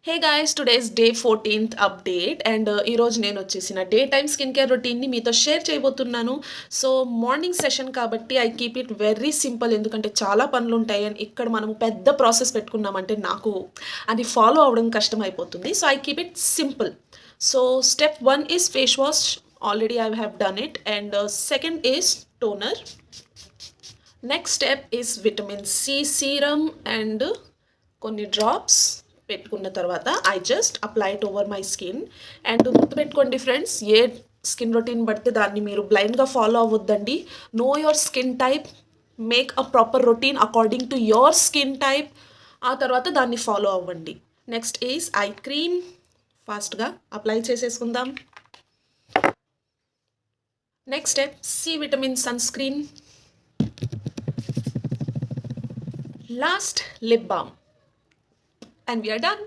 Hey guys, today's day 14th update and ఈరోజు నేను వచ్చేసిన డే టైమ్ స్కిన్ కేర్ రొటీన్ని మీతో షేర్ చేయబోతున్నాను. సో మార్నింగ్ సెషన్ కాబట్టి I keep it very simple, ఎందుకంటే చాలా పనులు ఉంటాయి అండ్ ఇక్కడ మనము పెద్ద ప్రాసెస్ పెట్టుకున్నామంటే నాకు అది ఫాలో అవ్వడం కష్టం అయిపోతుంది. So I keep it simple. So step 1 is face wash. Already I have done it. And second is toner. Next step is vitamin C serum and కొన్ని డ్రాప్స్ పెట్టుకున్న తర్వాత I just apply it over my skin. And గుర్తుపెట్టుకోండి friends, ఏ skin routine పడితే దాన్ని మీరు బ్లైండ్గా follow అవ్వద్దండి. Know your skin type, make a proper routine according to your skin type. ఆ తర్వాత దాన్ని ఫాలో అవ్వండి. Next is eye cream. ఫాస్ట్గా అప్లై చేసేసుకుందాం. Next step C vitamin sunscreen. Last lip balm. And we are done.